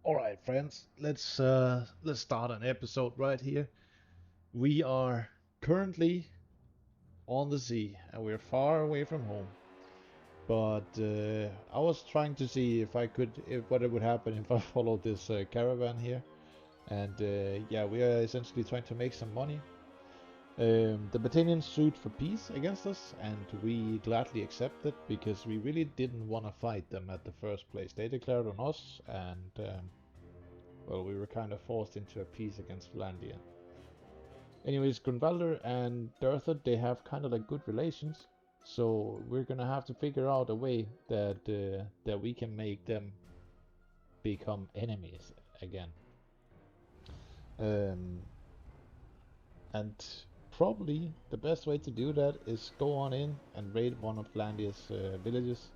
Alright friends, let's start an episode right here. We are currently on the sea and we're far away from home. But I was trying to see if what it would happen if I followed this caravan here. And yeah, we are essentially trying to make some money. The Battanians sued for peace against us, and we gladly accepted because we really didn't want to fight them at the first place. They declared on us, and well, we were kind of forced into a peace against Vlandia. Anyways, Grunwalder and Durtha, they have kind of like good relations, so we're gonna have to figure out a way that we can make them become enemies again. Um, and probably the best way to do that is go on in and raid one of Vlandia's villages.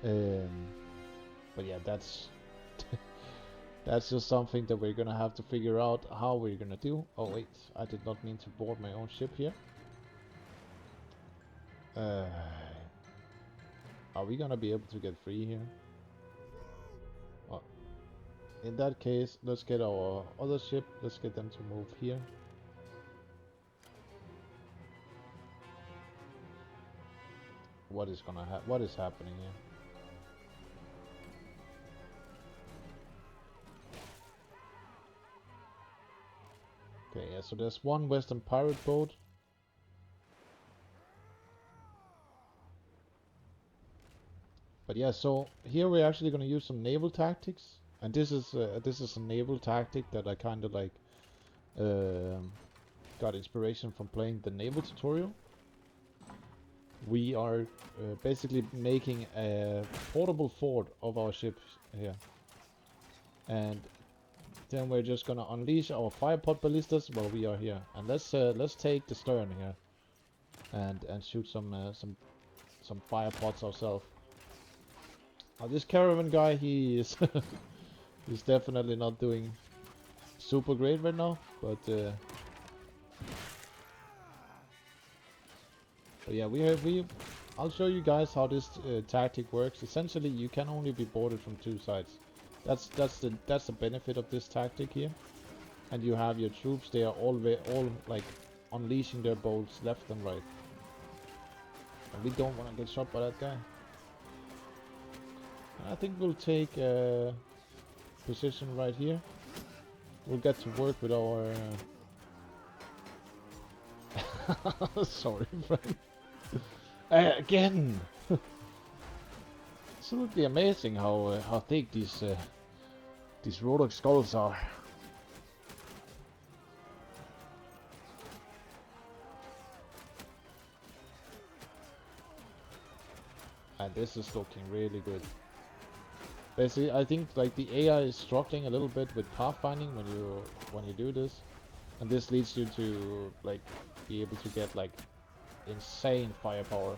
Um, but yeah, that's just something that we're gonna have to figure out how we're gonna do. Oh wait, I did not mean to board my own ship here. Uh, are we gonna be able to get free here? Well, in that case, let's get our other ship. Let's get them to move here. What is happening here? Okay, yeah, so there's one western pirate boat. But yeah, so here we're actually going to use some naval tactics, and this is a naval tactic that I kind of like got inspiration from playing the naval tutorial. We are basically making a portable fort of our ship here, and then we're just gonna unleash our firepot ballistas while we are here. And let's take the stern here, and shoot some firepots ourselves. Now this caravan guy, he is he's definitely not doing super great right now, but yeah, I'll show you guys how this tactic works. Essentially, you can only be boarded from two sides. That's the benefit of this tactic here. And you have your troops; they are all like unleashing their bolts left and right. And we don't want to get shot by that guy. And I think we'll take a position right here. We'll get to work with our. Sorry, friend. Again. Absolutely amazing how thick these Rhodok skulls are. And this is looking really good. Basically, I think like the AI is struggling a little bit with pathfinding when you do this, and this leads you to like be able to get like insane firepower.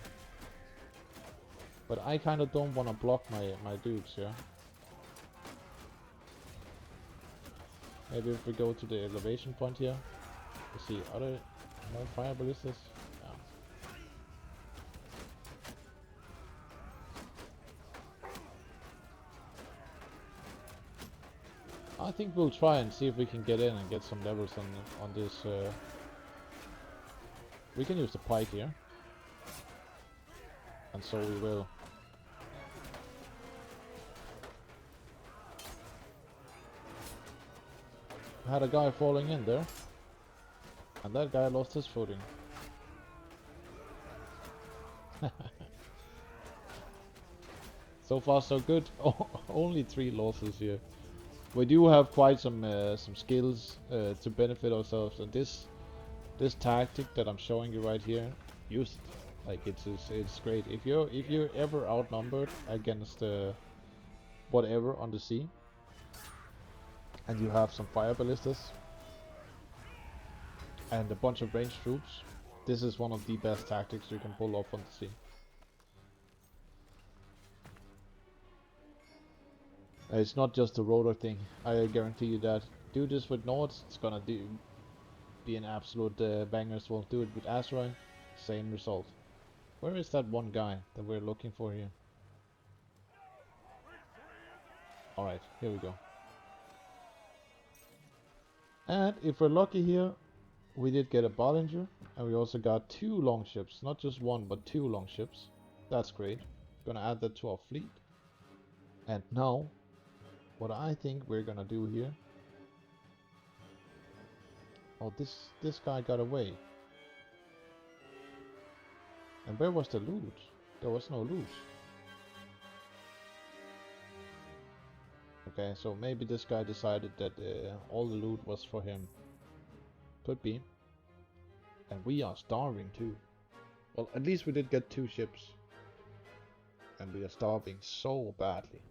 But I kind of don't want to block my dudes here. Maybe if we go to the elevation point here, we see other more fire ballistas. Yeah. I think we'll try and see if we can get in and get some levels on this. We can use the pike here, and so we will. Had a guy falling in there, and that guy lost his footing. So far so good. Only 3 losses here. We do have quite some skills to benefit ourselves, and this tactic that I'm showing you right here, use it. Like it's great. If you're ever outnumbered against whatever on the sea, and you have some fire ballistas and a bunch of ranged troops, this is one of the best tactics you can pull off on the sea. It's not just a rotor thing. I guarantee you that. Do this with Nords, it's gonna be an absolute banger as well. Do it with Azeroth, same result. Where is that one guy that we're looking for here? Alright, here we go. And if we're lucky here, we did get a Bollinger, and we also got 2 longships. Not just 1, but 2 longships. That's great. Gonna add that to our fleet. And now, what I think we're gonna do here... Oh, this guy got away. And where was the loot? There was no loot. Okay, so maybe this guy decided that all the loot was for him. Could be. And we are starving too. Well, at least we did get 2 ships. And we are starving so badly.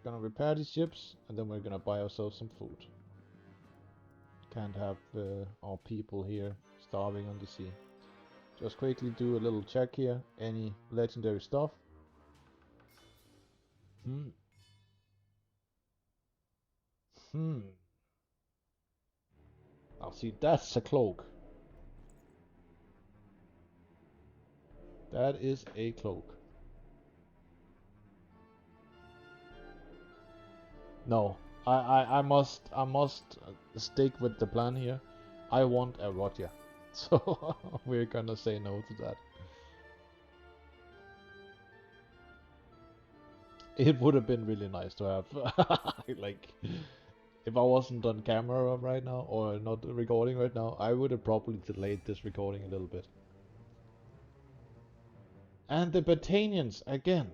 Gonna repair these ships, and then we're gonna buy ourselves some food. Can't have our people here starving on the sea. Just quickly do a little check here. Any legendary stuff? Now see, that's a cloak. That is a cloak. No, I must stick with the plan here. I want a Roger, so we're gonna say no to that. It would have been really nice to have, like, if I wasn't on camera right now or not recording right now, I would have probably delayed this recording a little bit. And the Batanians again.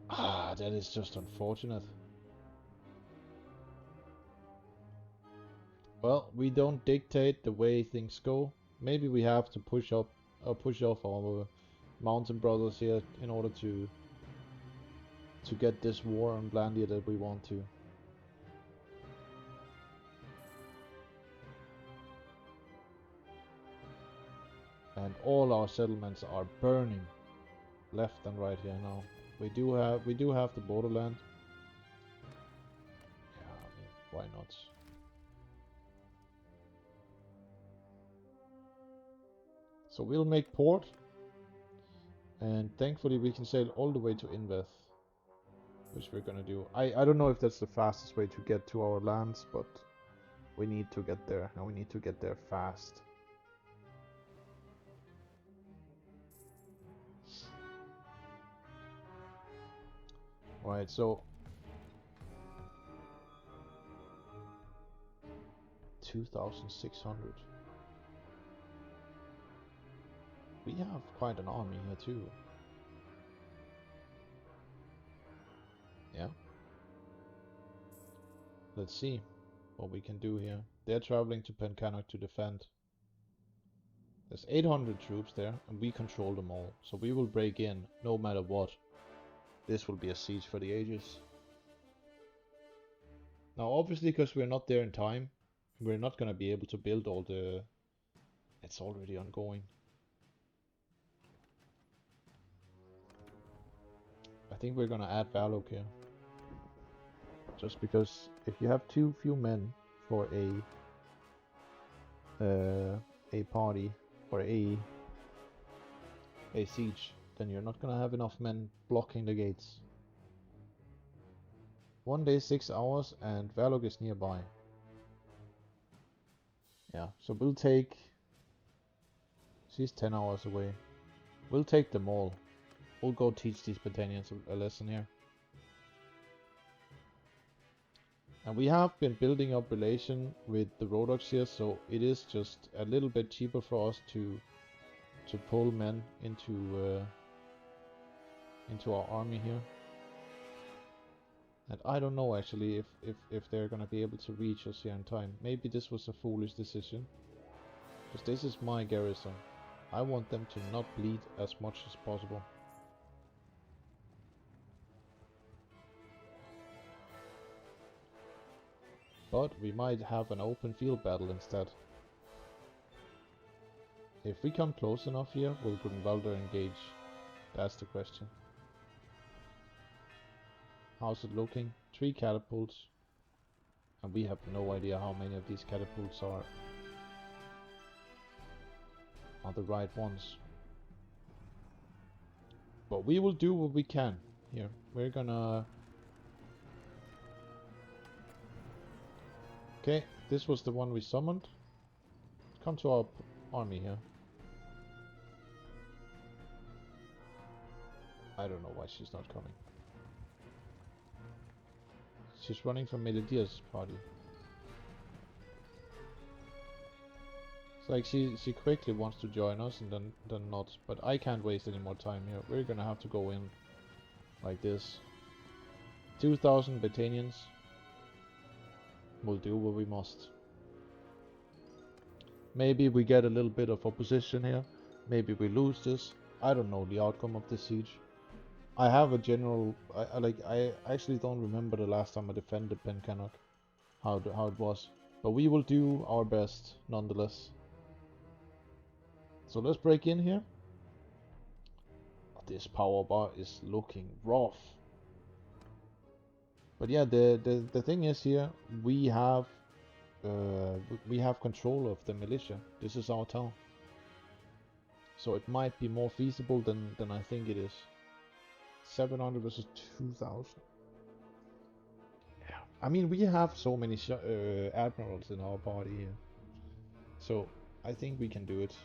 Ah, that is just unfortunate. Well, we don't dictate the way things go. Maybe we have to push off our mountain brothers here in order to get this war on Blandia that we want to. And all our settlements are burning left and right here now. We do have the borderland. Yeah, I mean, why not? So we'll make port, and thankfully we can sail all the way to Inveth, which we're gonna do. I don't know if that's the fastest way to get to our lands, but we need to get there, and we need to get there fast. Right, so 2,600. We have quite an army here too. Yeah. Let's see what we can do here. They're traveling to Pencannock to defend. There's 800 troops there, and we control them all. So we will break in no matter what. This will be a siege for the ages. Now obviously, because we're not there in time, we're not going to be able to build all the... It's already ongoing. I think we're going to add Valok here. Just because if you have too few men for a party or a siege, then you're not gonna have enough men blocking the gates. 1 day 6 hours, and Valok is nearby. Yeah, so we'll take... She's 10 hours away. We'll take them all. We'll go teach these Batanians a lesson here. And we have been building up relation with the Rhodoks here, so it is just a little bit cheaper for us to pull men into our army here. And I don't know actually if they're gonna be able to reach us here in time. Maybe this was a foolish decision, because this is my garrison. I want them to not bleed as much as possible. But we might have an open field battle instead. If we come close enough here, will Grunwalder engage? That's the question. How's it looking? 3 catapults. And we have no idea how many of these catapults are the right ones. But we will do what we can here. We're gonna Okay, this was the one we summoned. Come to our army here. I don't know why she's not coming. She's running from Melodia's party. It's like she quickly wants to join us and then not. But I can't waste any more time here. We're gonna have to go in like this. 2,000 Battanians. We'll do what we must. Maybe we get a little bit of opposition here. Maybe we lose this. I don't know the outcome of this siege. I have a general. I actually don't remember the last time I defended Pencannock. How it was. But we will do our best nonetheless. So let's break in here. This power bar is looking rough. But yeah, the thing is here, we have control of the militia. This is our town. So it might be more feasible than I think it is. 700 versus 2,000. Yeah. I mean, we have so many admirals in our party here. So I think we can do it.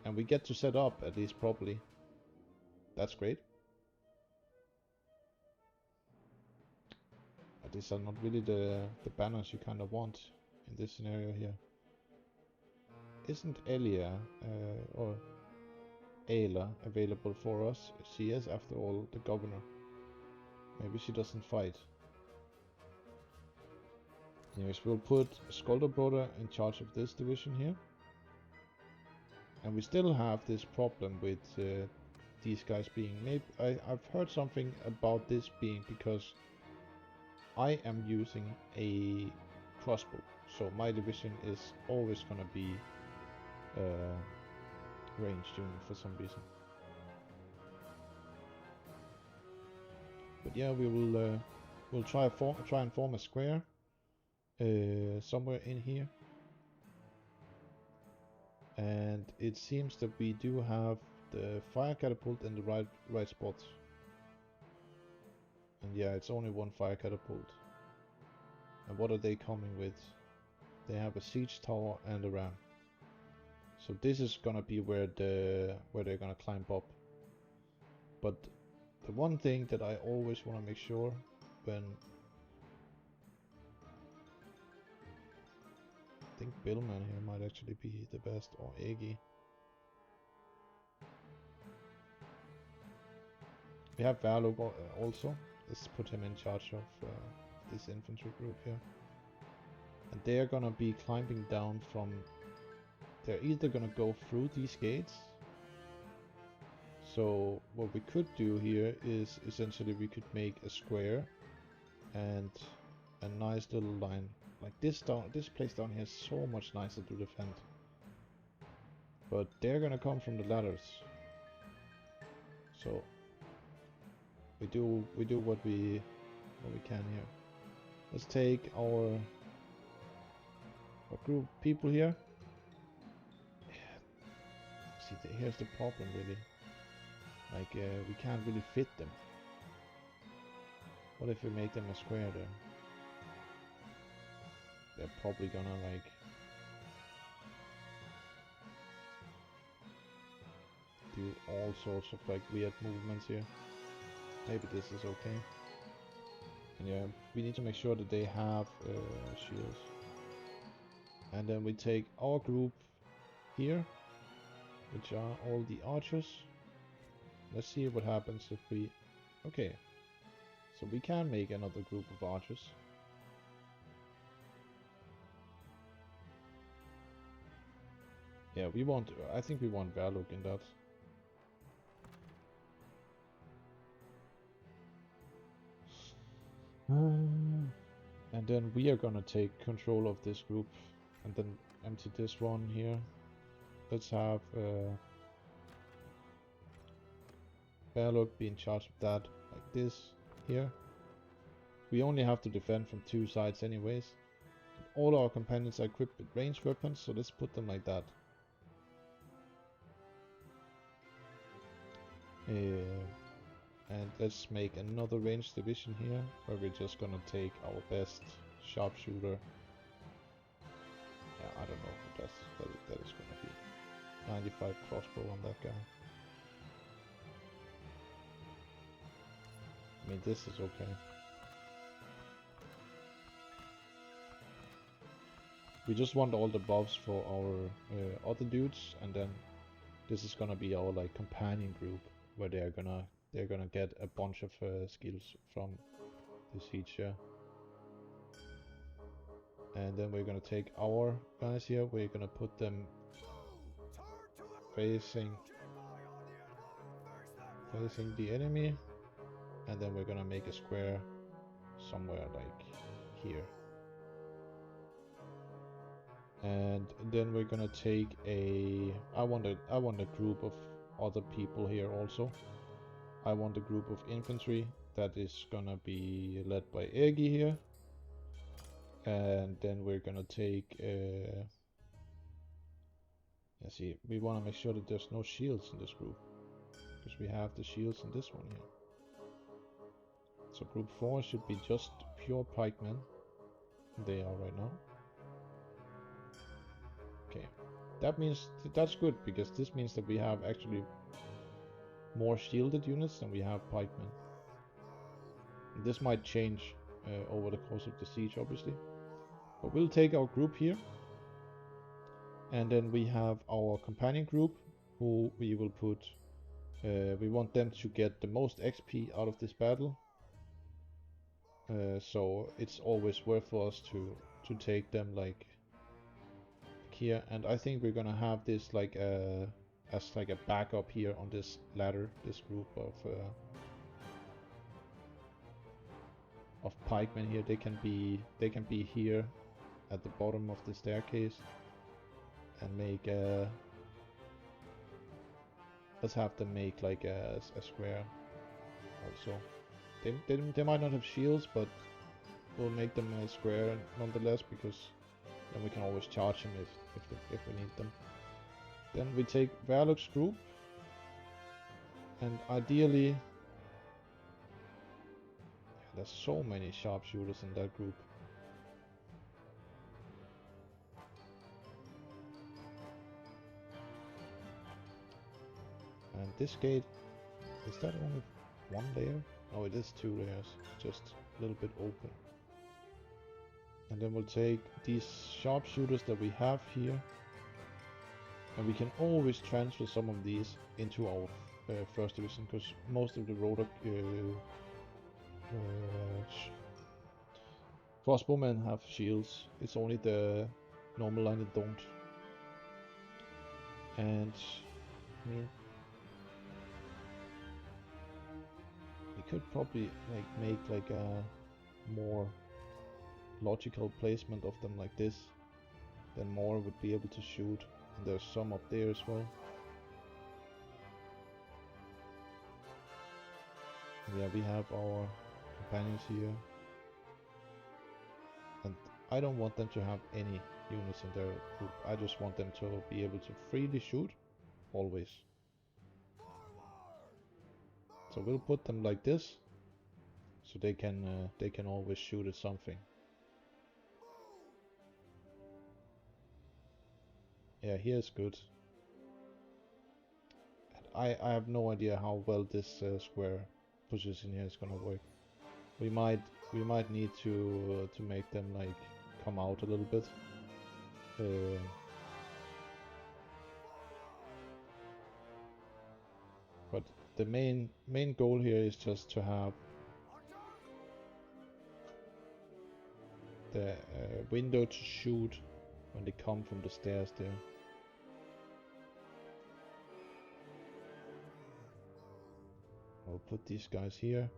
And we get to set up at least properly. That's great. But these are not really the banners you kind of want in this scenario here. Isn't Elia or Ayla available for us? She is, after all, the governor. Maybe she doesn't fight. Anyways, we'll put Skolderbroder in charge of this division here. And we still have this problem with these guys being... Maybe I've heard something about this being because I am using a crossbow. So my division is always gonna be ranged unit for some reason. But yeah, we will we'll try and form a square somewhere in here. And it seems that we do have the fire catapult in the right spot. And yeah, it's only one fire catapult. And what are they coming with? They have a siege tower and a ram. So this is gonna be where they're gonna climb up. But the one thing that I always want to make sure when... I think Billman here might actually be the best, or Egi. We have Rhodok also. Let's put him in charge of this infantry group here. And they're gonna be climbing down from... They're either gonna go through these gates. So what we could do here is essentially we could make a square and a nice little line. Like this place down here is so much nicer to defend. But they're gonna come from the ladders. So we do what we can here. Let's take our group of people here. See, here's the problem really. Like we can't really fit them. What if we make them a square then? They're probably gonna like... do all sorts of like weird movements here. Maybe this is okay. And yeah, we need to make sure that they have shields. And then we take our group here, which are all the archers. Let's see what happens if we... Okay. So we can make another group of archers. Yeah, we want... I think we want Rhodok in that. And then we are gonna take control of this group. And then empty this one here. Let's have... Bannerlord be in charge of that, like this, here. We only have to defend from two sides anyways. All our companions are equipped with ranged weapons, so let's put them like that. And let's make another ranged division here, where we're just gonna take our best sharpshooter I don't know what that is gonna be. 95 crossbow on that guy. I mean, this is okay. We just want all the buffs for our other dudes, and then this is gonna be our like companion group, where they're gonna get a bunch of skills from this siege here. And then we're gonna take our guys here. We're gonna put them facing the enemy, and then we're gonna make a square somewhere like here. And then we're gonna take a... I want a group of other people here also. I want a group of infantry that is gonna be led by Egi here. And then we're gonna take... let's see, we wanna make sure that there's no shields in this group, because we have the shields in this one here. So group 4 should be just pure pikemen. They are right now. Okay, that means that's good, because this means that we have actually more shielded units than we have pikemen. This might change over the course of the siege, obviously. But we'll take our group here. And then we have our companion group, who we will put... we want them to get the most XP out of this battle. So it's always worth for us to take them like here. And I think we're gonna have this like as like a backup here on this ladder, this group of pikemen here. They can be here at the bottom of the staircase and make let's have them make like a square also. They might not have shields, but we'll make them a square nonetheless, because then we can always charge them if we need them. Then we take Rhodok's group, and ideally... there's so many sharpshooters in that group. And this gate, is that only one layer? Oh, it is 2 layers, just a little bit open. And then we'll take these sharpshooters that we have here, and we can always transfer some of these into our first division, because most of the Rhodok crossbowmen have shields. It's only the normal line that don't. And I mean, we could probably like make like a more logical placement of them like this. Then more would be able to shoot. And there's some up there as well. And yeah, we have our companions here. And I don't want them to have any units in their group. I just want them to be able to freely shoot, always. So we'll put them like this, so they can always shoot at something. Yeah, here's good. And I have no idea how well this square position here is gonna work. We might need to make them like come out a little bit. But the main goal here is just to have the window to shoot when they come from the stairs there. I'll put these guys here.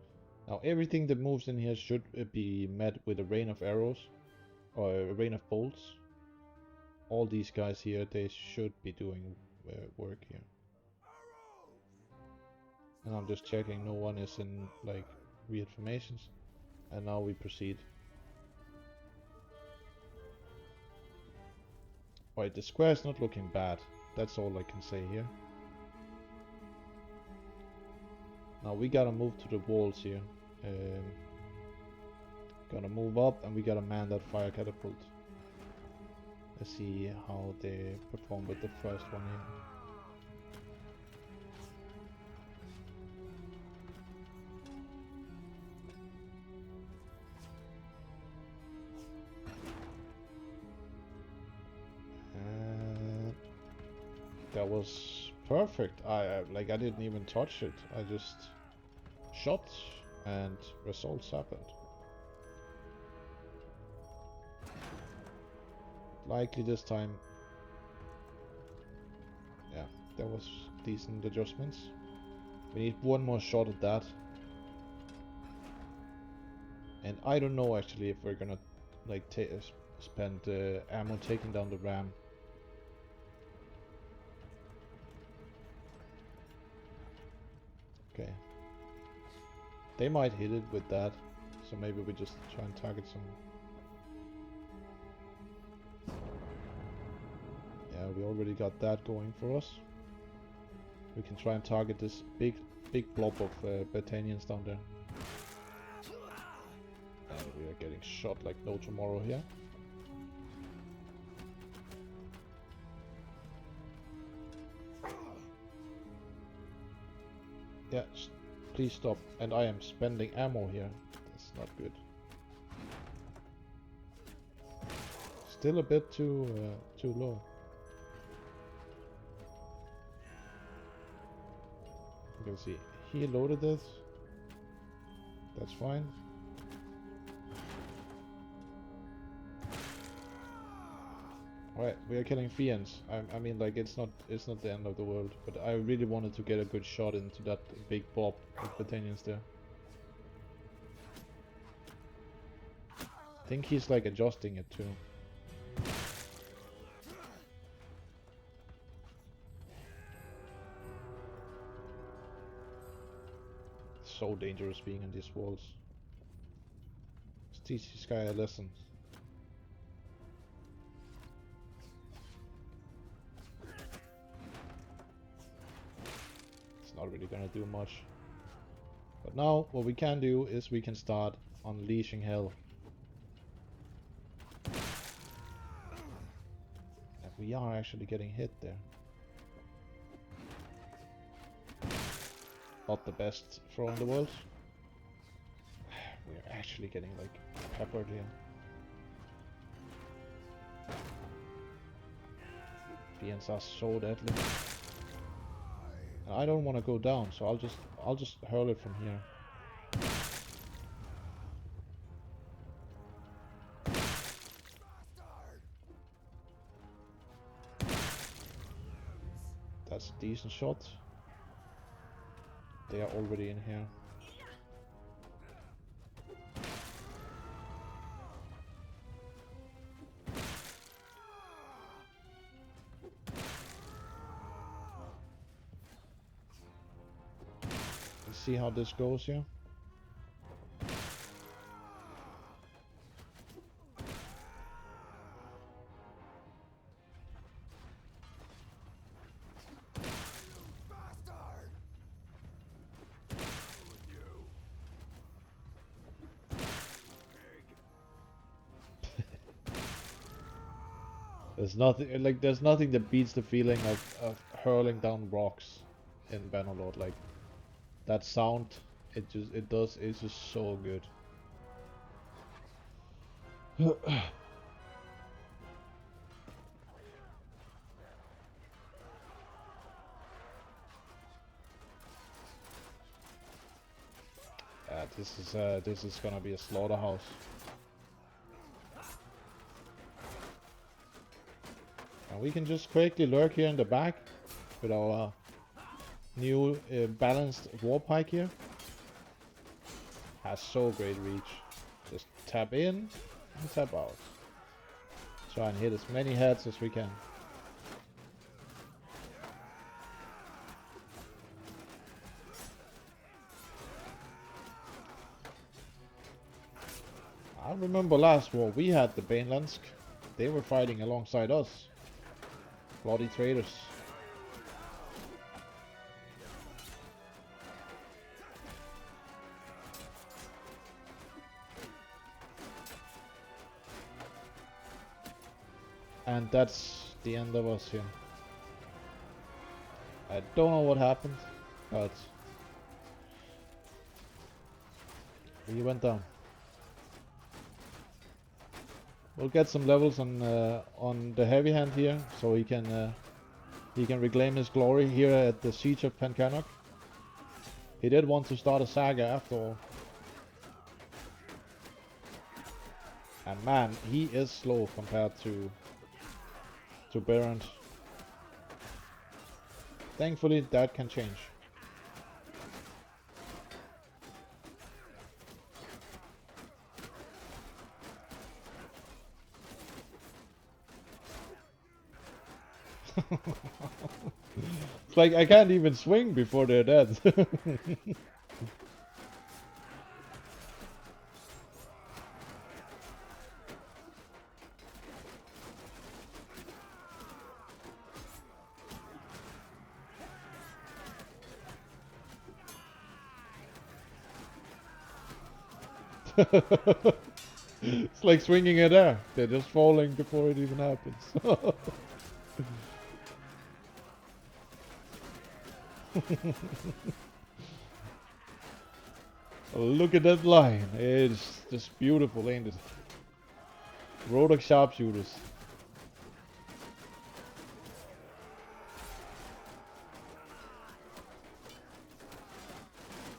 Now everything that moves in here should be met with a rain of arrows, or a rain of bolts. All these guys here, they should be doing work here. And I'm just checking no one is in like weird formations. And now we proceed. Alright, the square is not looking bad. That's all I can say here. Now we gotta move to the walls here. Gotta move up, and we gotta man that fire catapult. Let's see how they perform with the first one in. That was perfect. I didn't even touch it. I just shot and results happened. Likely this time. Yeah, that was decent adjustments. We need one more shot at that. And I don't know actually if we're gonna like spend ammo taking down the ram. Okay. They might hit it with that, so maybe we just try and target some. Yeah, we already got that going for us. We can try and target this big blob of Battanians down there. And we are getting shot like no tomorrow here. Yeah, please stop. And I am spending ammo here. That's not good. Still a bit too low. You can see he loaded this. That's fine. Alright, we are killing Fiends. I mean, like, it's not the end of the world, but I really wanted to get a good shot into that big blob of Battanians there. I think he's like adjusting it too. It's so dangerous being in these walls. Let's teach this guy a lesson. Not really gonna do much. But now what we can do is we can start unleashing hell. And we are actually getting hit there. Not the best throw in the world. We're actually getting like peppered here. Fiends are so deadly. I don't want to go down, so I'll just hurl it from here. That's a decent shot. They are already in here. Let's see how this goes here. There's nothing that beats the feeling of hurling down rocks in Bannerlord. Like that sound, it's just so good. This is gonna be a slaughterhouse. And we can just quickly lurk here in the back with our new balanced war pike here. Has so great reach. Just tap in and tap out. Try and hit as many heads as we can. I remember last war we had the Banelensk. They were fighting alongside us. Bloody traitors. And that's the end of us here. I don't know what happened, but we went down. We'll get some levels on the heavy hand here, so he can reclaim his glory here at the Siege of Pencannock. He did want to start a saga after all. And man, he is slow compared to Berend. Thankfully, that can change. It's like I can't even swing before they're dead. It's like swinging in air. They're just falling before it even happens. Look at that line. It's just beautiful, ain't it? Rhodoks sharpshooters.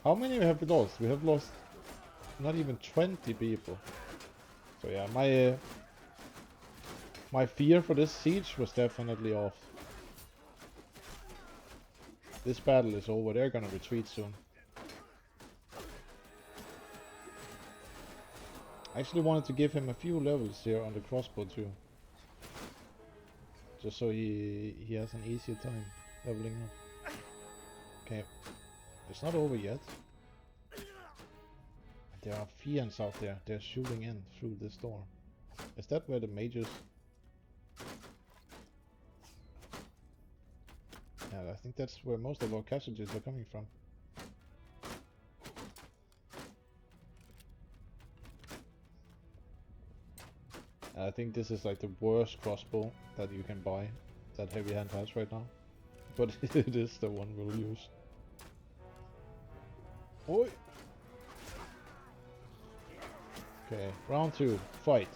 How many have we lost? We have lost not even 20 people. So yeah, my fear for this siege was definitely off. This battle is over. They're gonna retreat soon. I actually wanted to give him a few levels here on the crossbow too. Just so he has an easier time leveling up. Okay. It's not over yet. There are fiends out there. They're shooting in through this door. Is that where the mages... Yeah, I think that's where most of our casualties are coming from. I think this is like the worst crossbow that you can buy, that heavy hand has right now. But it is the one we'll use. Oi! Okay, round 2, fight.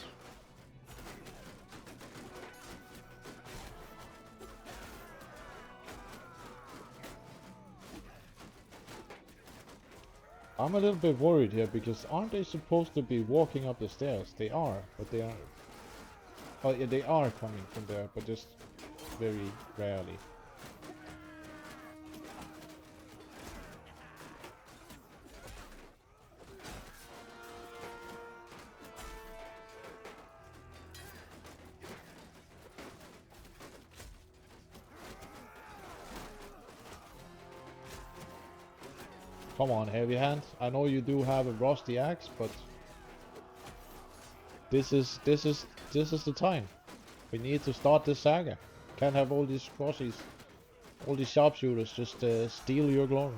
I'm a little bit worried here because aren't they supposed to be walking up the stairs? They are, but they aren't. Oh yeah, they are coming from there, but just very rarely. Come on, heavy hand. I know you do have a rusty axe, but this is the time. We need to start this saga. Can't have all these crossies, all these sharpshooters just steal your glory.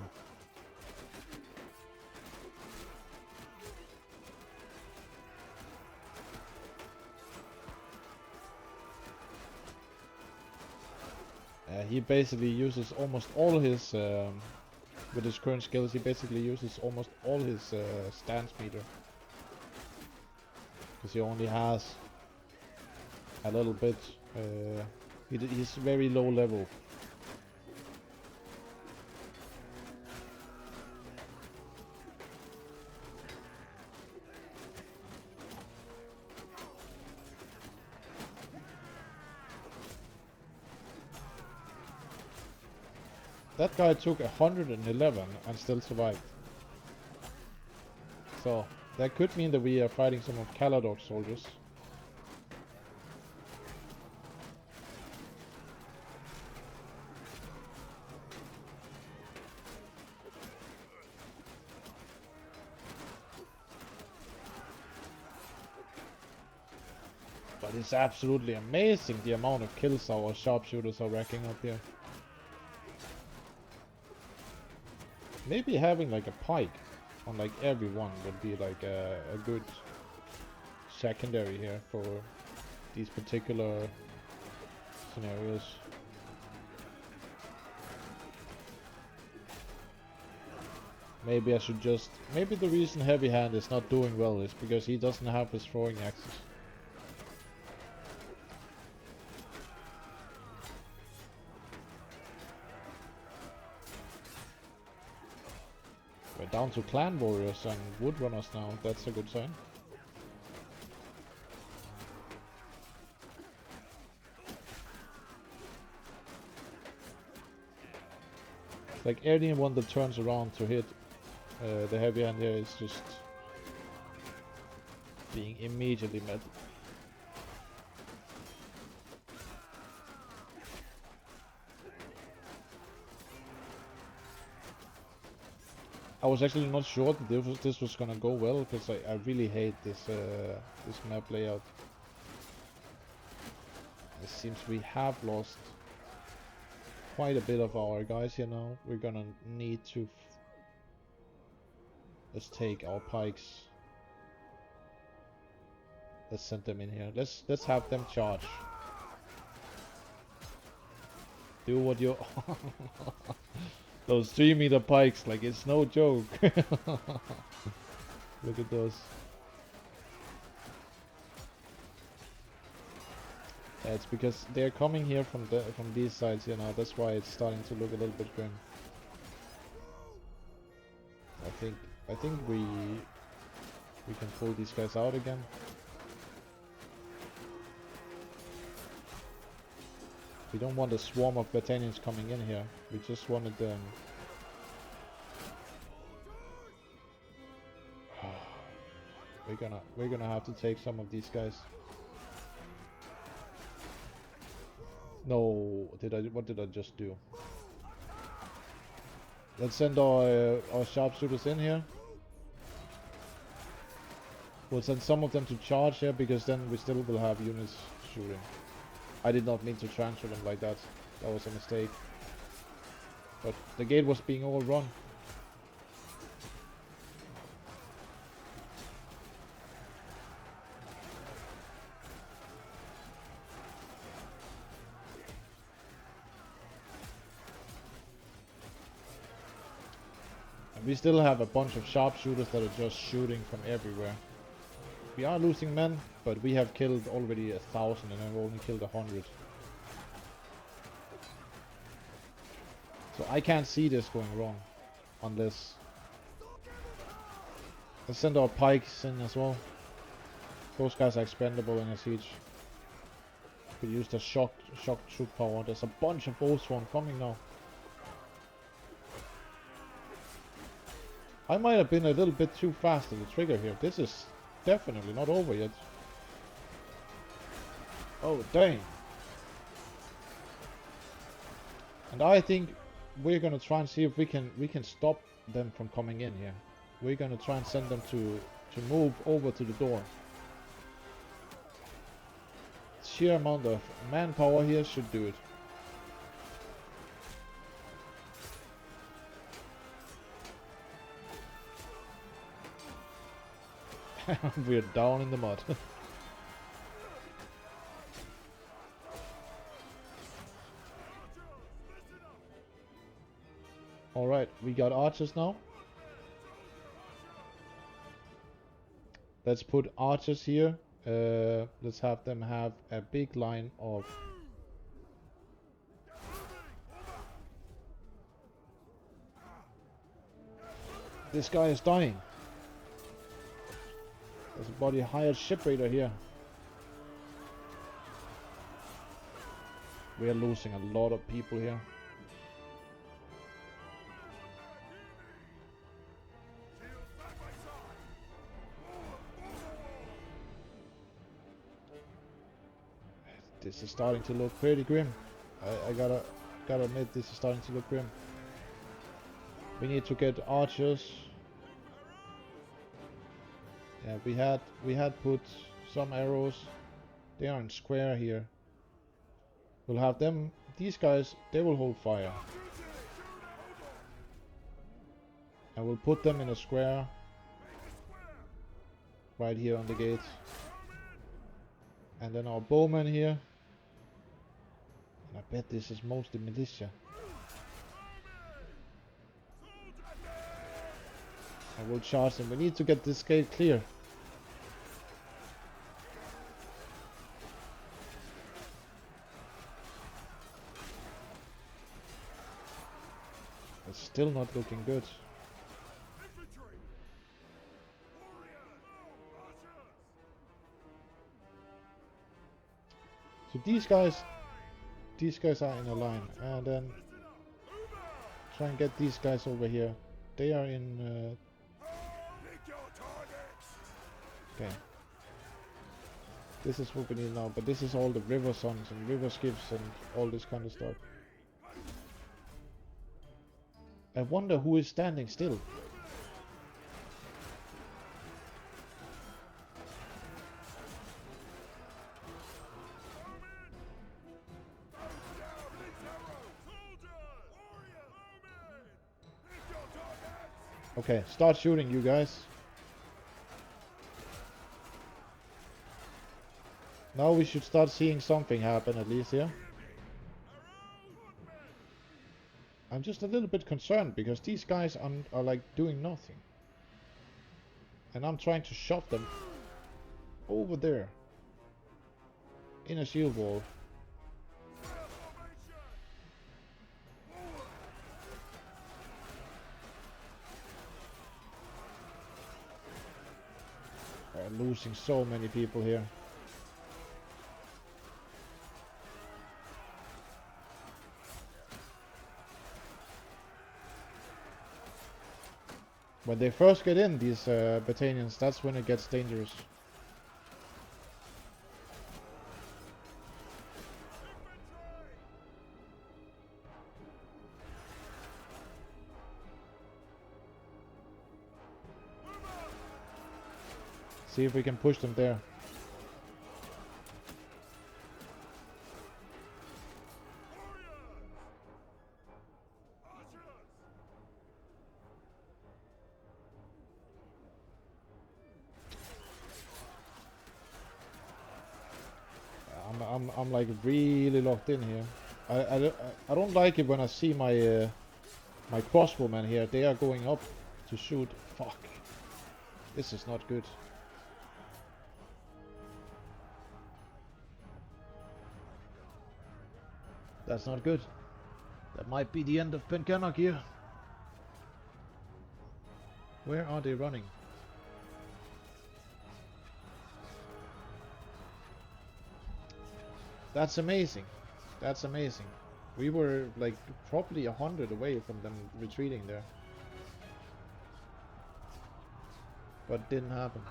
He basically uses almost all his with his current skills, he basically uses almost all his stance meter. Because he only has a little bit, he's very low level. That guy took 111 and still survived. So that could mean that we are fighting some of Caladog's soldiers. But it's absolutely amazing the amount of kills our sharpshooters are racking up here. Maybe having like a pike on like everyone would be like a good secondary here for these particular scenarios. Maybe I should just... Maybe the reason Heavy Hand is not doing well is because he doesn't have his throwing axes. We're down to clan warriors and woodrunners now. That's a good sign. Like anyone that turns around to hit the heavy hand here is just being immediately met. I was actually not sure that this was gonna go well, because I really hate this this map layout. It seems we have lost quite a bit of our guys here now. We're gonna need to let's take our pikes. Let's send them in here. Let's have them charge. Do what you those 3-meter pikes, like it's no joke. Look at those. Yeah, it's because they're coming here from these sides, you know. That's why it's starting to look a little bit grim. I think we can pull these guys out again. We don't want a swarm of battalions coming in here. We just wanted them. We're gonna have to take some of these guys. No, what did I just do? Let's send our sharpshooters in here. We'll send some of them to charge here, because then we still will have units shooting. I did not mean to transfer them like that. That was a mistake. But the gate was being overrun. And we still have a bunch of sharpshooters that are just shooting from everywhere. We are losing men, but we have killed already 1,000 and I've only killed 100. So I can't see this going wrong, unless... Let's send our pikes in as well. Those guys are expendable in a siege. We use the shock troop power. There's a bunch of Oathsworn coming now. I might have been a little bit too fast to the trigger here. This is definitely not over yet. Oh dang. And I think we're gonna try and see if we can stop them from coming in here. We're gonna try and send them to move over to the door. Sheer amount of manpower here should do it. We're down in the mud. Alright, we got archers now. Let's put archers here. Let's have them have a big line of... This guy is dying. There's a body hired ship raider here. We are losing a lot of people here. This is starting to look pretty grim. I gotta admit, this is starting to look grim. We need to get archers. Yeah, we had put some arrows. They are in square here. We'll have them. These guys, they will hold fire. And we'll put them in a square right here on the gate. And then our bowmen here. I bet this is mostly militia. I will charge them. We need to get this gate clear. It's still not looking good. So these guys are in a line, and then try and get these guys over here. They are in. Okay. This is what we need now, but this is all the river sons and river skips and all this kind of stuff. I wonder who is standing still. Okay, start shooting, you guys. Now we should start seeing something happen, at least here. I'm just a little bit concerned because these guys are like doing nothing. And I'm trying to shove them over there in a shield wall. We're losing so many people here. When they first get in, these battalions, that's when it gets dangerous. See if we can push them there. I'm like really locked in here. I don't like it when I see my my crossbowmen here. They are going up to shoot. Fuck. This is not good. That's not good. That might be the end of Pencannock here. Where are they running? That's amazing. That's amazing. We were like probably 100 away from them retreating there. But didn't happen.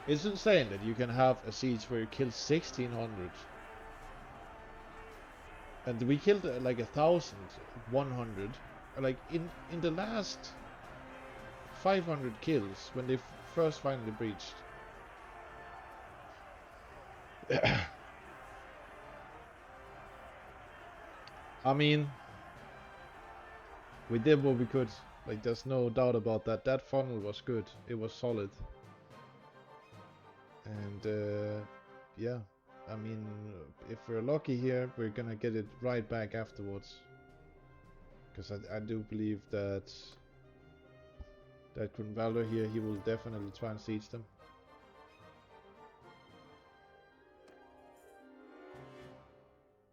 It's insane that you can have a siege where you kill 1600. And we killed like 1100. Like in the last 500 kills when they first finally breached. I mean, we did what we could. Like, there's no doubt about that. That funnel was good. It was solid. And yeah, I mean, if we're lucky here, we're gonna get it right back afterwards. Because I do believe that Grunwalder here, he will definitely try and siege them.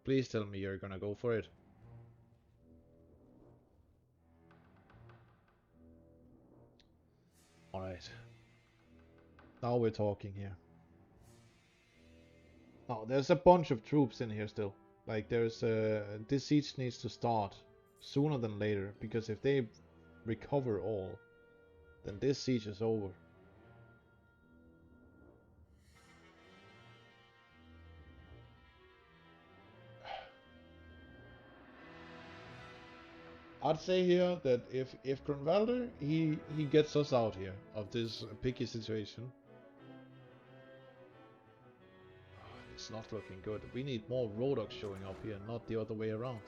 Please tell me you're gonna go for it. Alright. Now we're talking here. Now, there's a bunch of troops in here still. Like, there's this siege needs to start sooner than later, because if they recover all, then this siege is over. I'd say here that if Grunwalder he gets us out here of this picky situation. It's not looking good. We need more Rhodoks showing up here, not the other way around.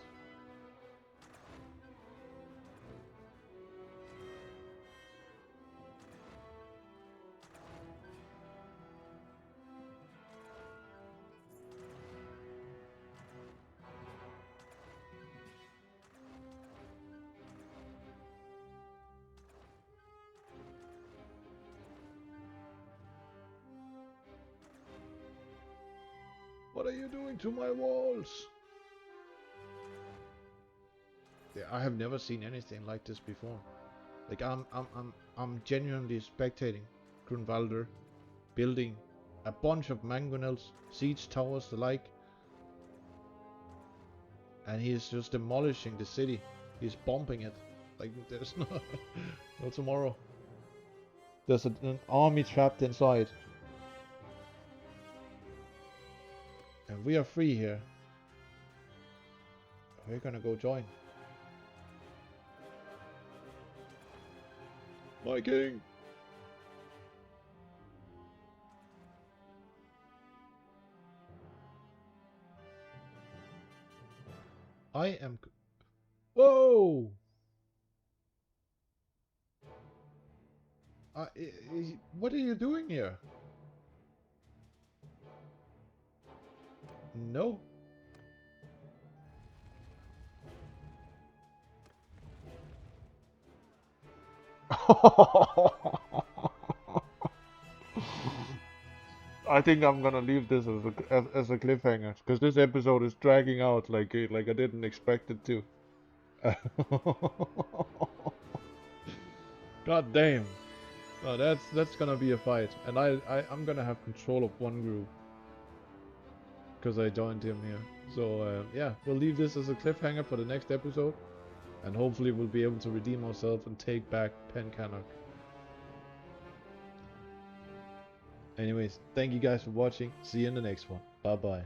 What are you doing to my walls? Yeah, I have never seen anything like this before. Like I'm genuinely spectating Grunwalder building a bunch of mangonels, siege towers, the like, and he's just demolishing the city. He's bombing it. Like there's no tomorrow. There's an army trapped inside, and we are free here. We're gonna go join. My king! I am... Whoa! What are you doing here? No. I think I'm gonna leave this as a cliffhanger because this episode is dragging out like I didn't expect it to. God damn! Oh, that's gonna be a fight, and I'm gonna have control of one group because I joined him here. So yeah, we'll leave this as a cliffhanger for the next episode, and hopefully we'll be able to redeem ourselves and take back Pencannock. Anyways, thank you guys for watching. See you in the next one. Bye bye.